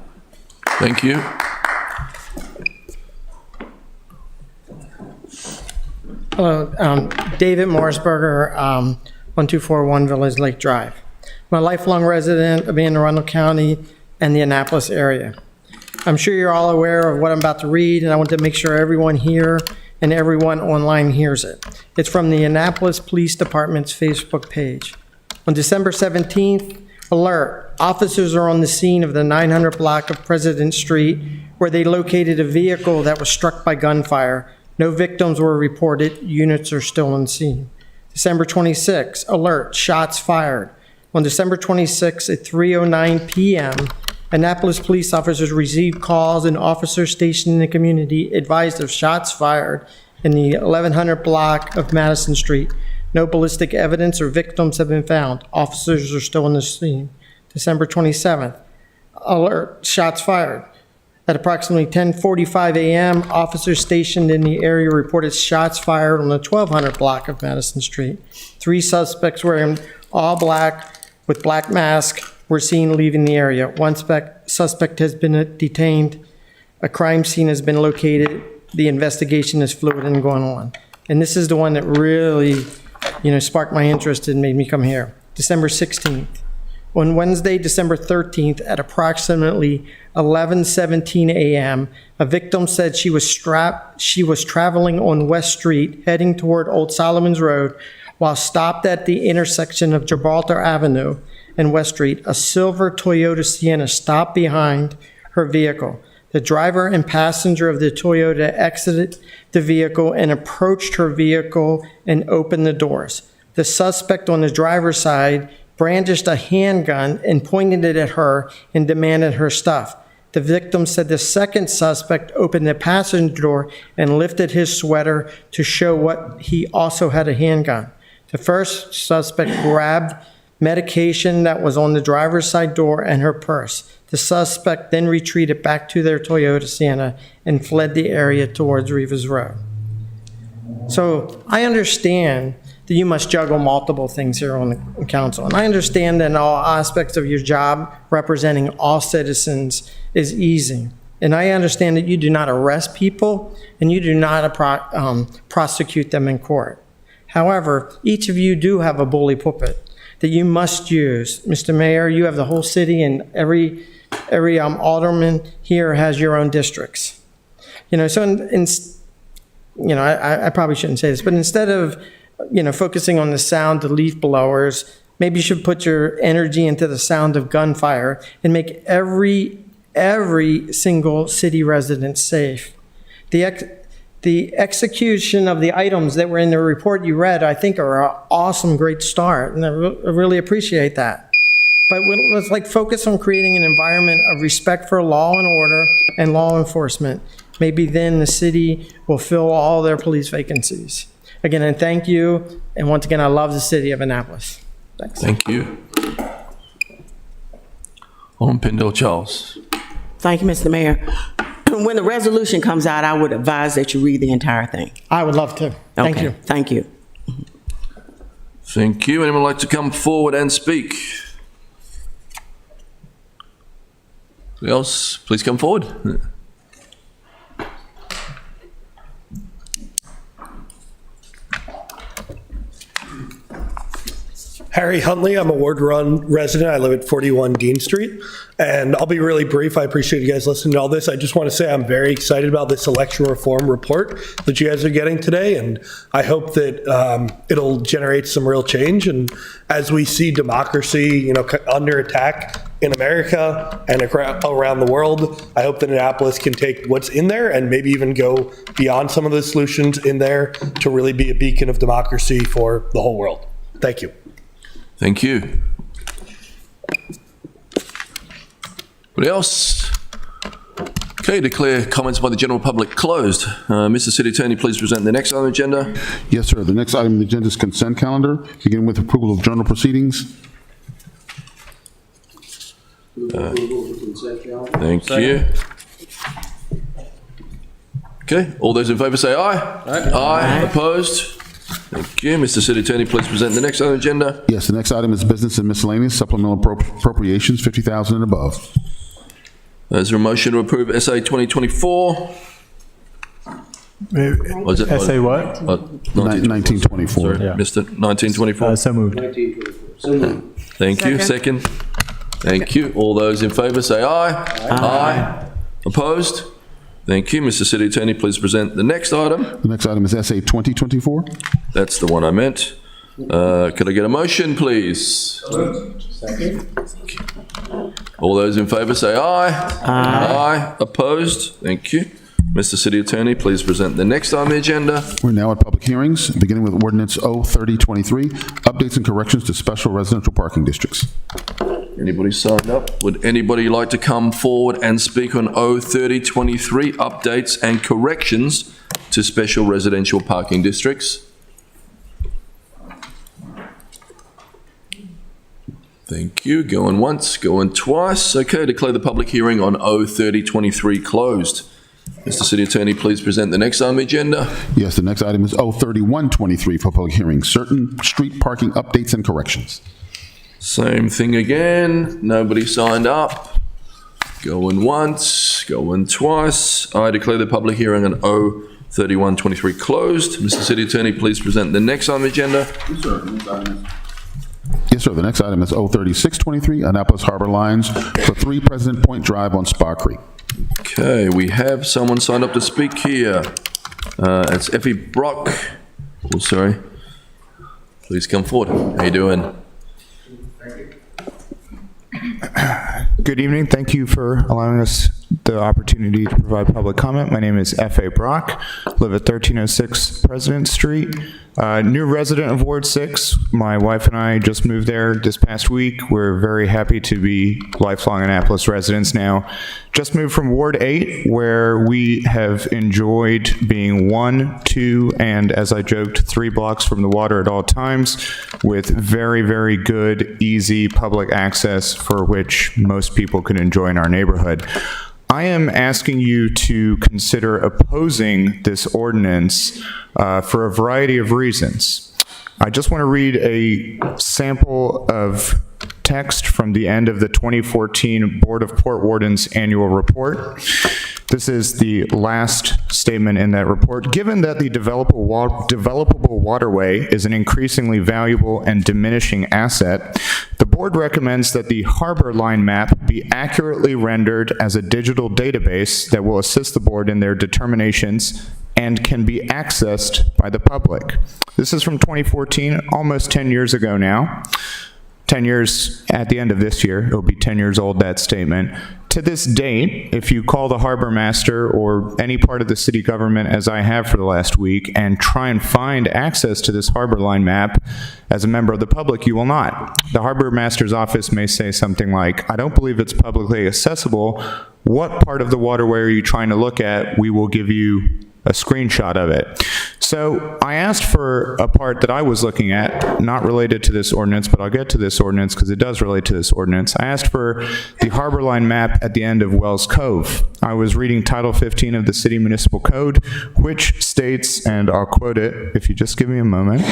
Thank you. Hello, David Morrisburg, 1241 Village Lake Drive. I'm a lifelong resident of Anne Arundel County and the Annapolis area. I'm sure you're all aware of what I'm about to read, and I want to make sure everyone here and everyone online hears it. It's from the Annapolis Police Department's Facebook page. On December 17th, alert, officers are on the scene of the 900 block of President Street where they located a vehicle that was struck by gunfire. No victims were reported. Units are still on scene. December 26th, alert, shots fired. On December 26th at 3:09 p.m., Annapolis police officers received calls and officers stationed in the community advised of shots fired in the 1100 block of Madison Street. No ballistic evidence or victims have been found. Officers are still on the scene. December 27th, alert, shots fired. At approximately 10:45 a.m., officers stationed in the area reported shots fired on the 1200 block of Madison Street. 3 suspects wearing all black with black masks were seen leaving the area. 1 suspect has been detained. A crime scene has been located. The investigation is fluid and going on. And this is the one that really, sparked my interest and made me come here. December 16th. On Wednesday, December 13th, at approximately 11:17 a.m., a victim said she was traveling on West Street, heading toward Old Solomon's Road, while stopped at the intersection of Gibraltar Avenue and West Street. A silver Toyota Sienna stopped behind her vehicle. The driver and passenger of the Toyota exited the vehicle and approached her vehicle and opened the doors. The suspect on the driver's side brandished a handgun and pointed it at her and demanded her stuff. The victim said the second suspect opened the passenger door and lifted his sweater to show what he also had a handgun. The first suspect grabbed medication that was on the driver's side door and her purse. The suspect then retreated back to their Toyota Sienna and fled the area towards Rivas Road. So I understand that you must juggle multiple things here on the council. And I understand that in all aspects of your job, representing all citizens is easy. And I understand that you do not arrest people and you do not prosecute them in court. However, each of you do have a bully pulpit that you must use. Mr. Mayor, you have the whole city, and every alderman here has your own districts. I probably shouldn't say this, but instead of focusing on the sound of leaf blowers, maybe you should put your energy into the sound of gunfire and make every single city resident safe. The execution of the items that were in the report you read, I think, are an awesome, great start, and I really appreciate that. But let's focus on creating an environment of respect for law and order and law enforcement. Maybe then the city will fill all their police vacancies. Again, and thank you. And once again, I love the city of Annapolis. Thanks. Thank you. Alderman Pendle Charles. Thank you, Mr. Mayor. When the resolution comes out, I would advise that you read the entire thing. I would love to. Thank you. Thank you. Thank you. Anyone like to come forward and speak? Anybody else? Please come forward. Harry Huntley, I'm a Ward Run resident. I live at 41 Dean Street. And I'll be really brief. I appreciate you guys listening to all this. I just want to say I'm very excited about this election reform report that you guys are getting today. And I hope that it'll generate some real change. And as we see democracy, under attack in America and around the world, I hope that Annapolis can take what's in there and maybe even go beyond some of the solutions in there to really be a beacon of democracy for the whole world. Thank you. Thank you. Anybody else? Okay, declare comments by the general public closed. Mr. City Attorney, please present the next item on the agenda. Yes, sir. The next item on the agenda is consent calendar, beginning with approval of journal proceedings. Thank you. Okay, all those in favor say aye. Aye. Opposed? Thank you. Mr. City Attorney, please present the next item on the agenda. Yes, the next item is business and miscellaneous supplemental appropriations, 50,000 and above. Is there a motion to approve SA 2024? Was it? SA what? 1924. Sorry, Yeah. Mr. 1924? So moved. Thank you. Second. Thank you. All those in favor say aye. Aye. Opposed? Thank you. Mr. City Attorney, please present the next item. The next item is SA 2024. That's the one I meant. Could I get a motion, please? All those in favor say aye. Aye. Opposed? Thank you. Mr. City Attorney, please present the next item on the agenda. We're now at public hearings, beginning with ordinance 03023, updates and corrections to special residential parking districts. Anybody signed up? Would anybody like to come forward and speak on O3023 updates and corrections to special residential parking districts? Thank you. Going once, going twice. Okay, declare the public hearing on O3023 closed. Mr. City Attorney, please present the next item on the agenda. Yes, the next item is O3123 for public hearing, certain street parking updates and corrections. Same thing again. Nobody signed up. Going once, going twice. I declare the public hearing on O3123 closed. Mr. City Attorney, please present the next item on the agenda. Yes, sir. The next item is O3623, Annapolis Harbor Lines for 3 President Point Drive on Spa Creek. Okay, we have someone signed up to speak here. It's Effie Brock. Oh, sorry. Please come forward. How you doing? Good evening. Thank you for allowing us the opportunity to provide public comment. My name is F.A. Brock, live at 1306 President Street. New resident of Ward 6. My wife and I just moved there this past week. We're very happy to be lifelong Annapolis residents now. Just moved from Ward 8, where we have enjoyed being 1, 2, and as I joked, 3 blocks from the water at all times, with very, very good, easy public access for which most people can enjoy in our neighborhood. I am asking you to consider opposing this ordinance for a variety of reasons. I just want to read a sample of text from the end of the 2014 Board of Port Wardens Annual Report. This is the last statement in that report. Given that the developable waterway is an increasingly valuable and diminishing asset, the board recommends that the harbor line map be accurately rendered as a digital database that will assist the board in their determinations and can be accessed by the public. This is from 2014, almost 10 years ago now. 10 years at the end of this year, it'll be 10 years old, that statement. To this date, if you call the harbor master or any part of the city government, as I have for the last week, and try and find access to this harbor line map as a member of the public, you will not. The harbor master's office may say something like, I don't believe it's publicly accessible. What part of the waterway are you trying to look at? We will give you a screenshot of it. So I asked for a part that I was looking at, not related to this ordinance, but I'll get to this ordinance because it does relate to this ordinance. I asked for the harbor line map at the end of Wells Cove. I was reading Title 15 of the City Municipal Code, which states, and I'll quote it if you just give me a moment,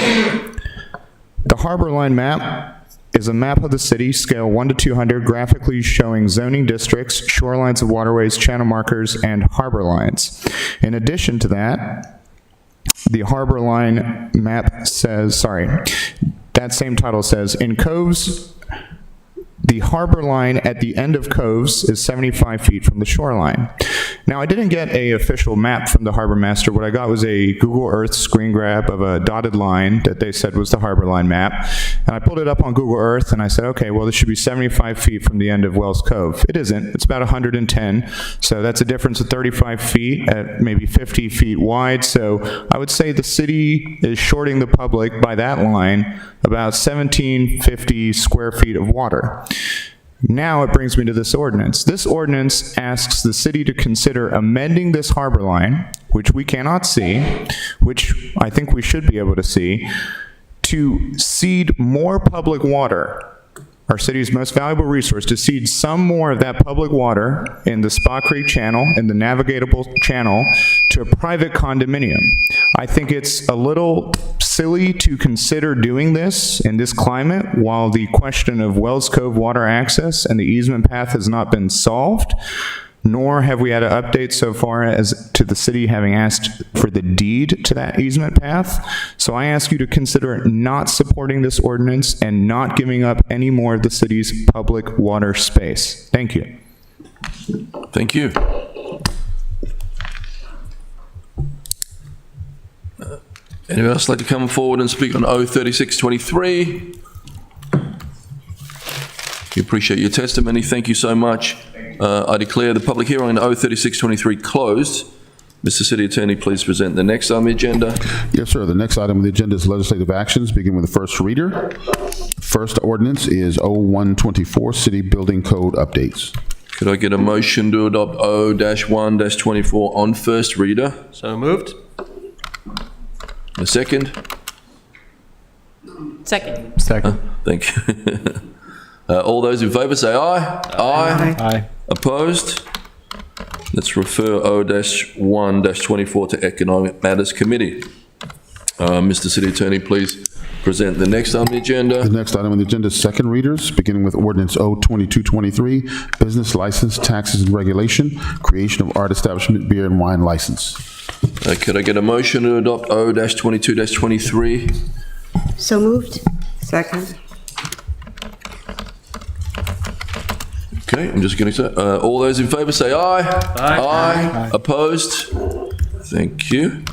the harbor line map is a map of the city, scale 1 to 200, graphically showing zoning districts, shorelines of waterways, channel markers, and harbor lines. In addition to that, the harbor line map says, that same title says, in coves, the harbor line at the end of coves is 75 feet from the shoreline. Now, I didn't get an official map from the harbor master. What I got was a Google Earth screen grab of a dotted line that they said was the harbor line map. And I pulled it up on Google Earth and I said, okay, well, this should be 75 feet from the end of Wells Cove. It isn't. It's about 110. So that's a difference of 35 feet at maybe 50 feet wide. So I would say the city is shorting the public by that line about 1,750 square feet of water. Now it brings me to this ordinance. This ordinance asks the city to consider amending this harbor line, which we cannot see, which I think we should be able to see, to cede more public water, our city's most valuable resource, to cede some more of that public water in the Spa Creek Channel, in the navigable channel, to a private condominium. I think it's a little silly to consider doing this in this climate while the question of Wells Cove water access and the easement path has not been solved, nor have we had an update so far as to the city having asked for the deed to that easement path. So I ask you to consider not supporting this ordinance and not giving up any more of the city's public water space. Thank you. Thank you. Anyone else like to come forward and speak on O3623? We appreciate your testimony. Thank you so much. I declare the public hearing on O3623 closed. Mr. City Attorney, please present the next on the agenda. Yes, sir. The next item on the agenda is legislative actions, beginning with the first reader. First ordinance is 0124, City Building Code updates. Could I get a motion to adopt O-1-24 on first reader? So moved. A second? Second. Second. Thank you. All those in favour say aye. Aye. Aye. Opposed? Let's refer O-1-24 to Economic Matters Committee. Mr. City Attorney, please present the next on the agenda. The next item on the agenda is second readers, beginning with ordinance O-2223, business license, taxes and regulation, creation of art establishment, beer and wine license. Could I get a motion to adopt O-22-23? So moved. Second. Okay, I'm just going to say, all those in favour say aye. Aye. Opposed? Thank you.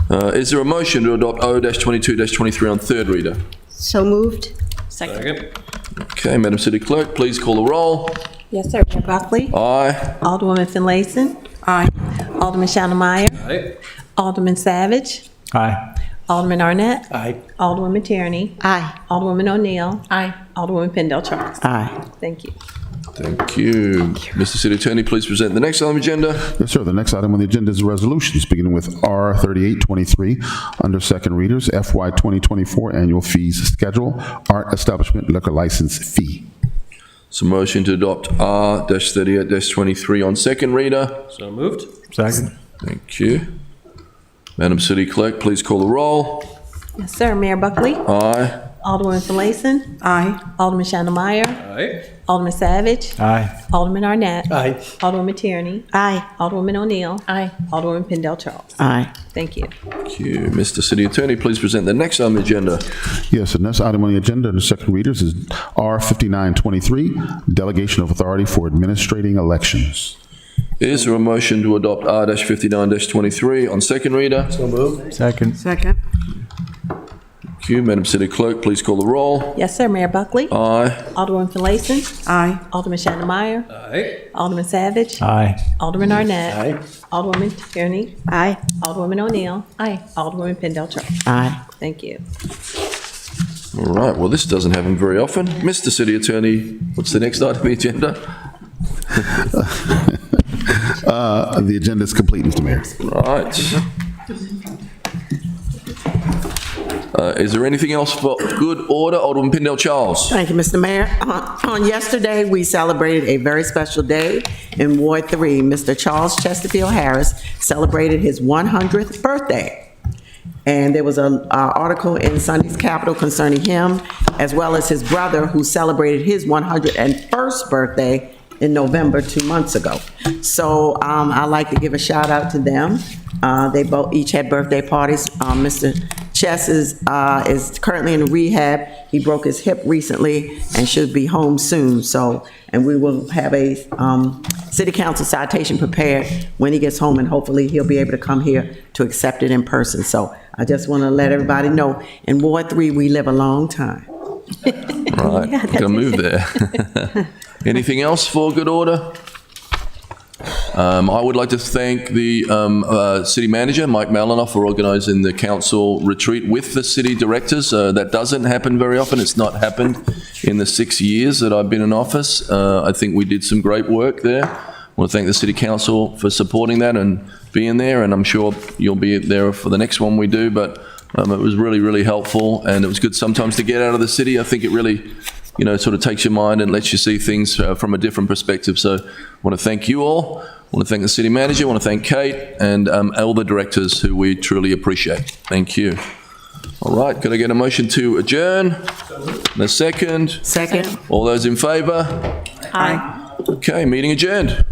Is there a motion to adopt O-22-23 on third reader? So moved. Second. Okay, Madam City Clerk, please call the roll. Yes, sir. Mayor Buckley? Aye. Alderwoman Finlayson? Aye. Alderman Shannon Meyer? Aye. Alderman Savage? Aye. Alderman Arnett? Aye. Alderwoman Tierney? Aye. Alderwoman O'Neill? Aye. Alderwoman Pendle Charles? Aye. Thank you. Thank you. Mr. City Attorney, please present the next item on the agenda. Yes, sir. The next item on the agenda is resolutions, beginning with R-3823, under second readers, FY 2024 annual fees schedule, art establishment liquor license fee. So motion to adopt R-38-23 on second reader. So moved. Second. Thank you. Madam City Clerk, please call the roll. Yes, sir. Mayor Buckley? Aye. Alderwoman Finlayson? Aye. Alderman Shannon Meyer? Aye. Alderman Savage? Aye. Alderman Arnett? Aye. Alderwoman Tierney? Aye. Alderwoman O'Neill? Aye. Alderwoman Pendle Charles? Aye. Thank you. Thank you. Mr. City Attorney, please present the next item on the agenda. Yes, the next item on the agenda under second readers is R-5923, delegation of authority for administrating elections. Is there a motion to adopt R-59-23 on second reader? So moved. Second. Second. Thank you. Madam City Clerk, please call the roll. Yes, sir. Mayor Buckley? Aye. Alderwoman Finlayson? Aye. Alderman Shannon Meyer? Aye. Alderman Savage? Aye. Alderman Arnett? Aye. Alderwoman Tierney? Aye. Alderwoman O'Neill? Aye. Alderwoman Pendle Charles? Aye. Thank you. All right. Well, this doesn't happen very often. Mr. City Attorney, what's the next item on the agenda? The agenda is complete, Mr. Mayor. Right. Is there anything else for good order? Alderman Pendle Charles. Thank you, Mr. Mayor. On yesterday, we celebrated a very special day in Ward 3. Mr. Charles Chesterfield Harris celebrated his 100th birthday. And there was an article in Sunday's Capital concerning him, as well as his brother, who celebrated his 101st birthday in November 2 months ago. So I'd like to give a shout out to them. They both each had birthday parties. Mr. Chess is currently in rehab. He broke his hip recently and should be home soon. So, and we will have a city council citation prepared when he gets home, and hopefully he'll be able to come here to accept it in person. So I just want to let everybody know, in Ward 3, we live a long time. Right. I'm going to move there. Anything else for good order? I would like to thank the city manager, Mike Malinoff, for organizing the council retreat with the city directors. That doesn't happen very often. It's not happened in the 6 years that I've been in office. I think we did some great work there. I want to thank the city council for supporting that and being there, and I'm sure you'll be there for the next one we do, but it was really, really helpful, and it was good sometimes to get out of the city. I think it really, sort of takes your mind and lets you see things from a different perspective. So I want to thank you all. I want to thank the city manager. I want to thank Kate and all the directors who we truly appreciate. Thank you. All right, could I get a motion to adjourn? And a second? Second. All those in favor? Aye. Okay, meeting adjourned.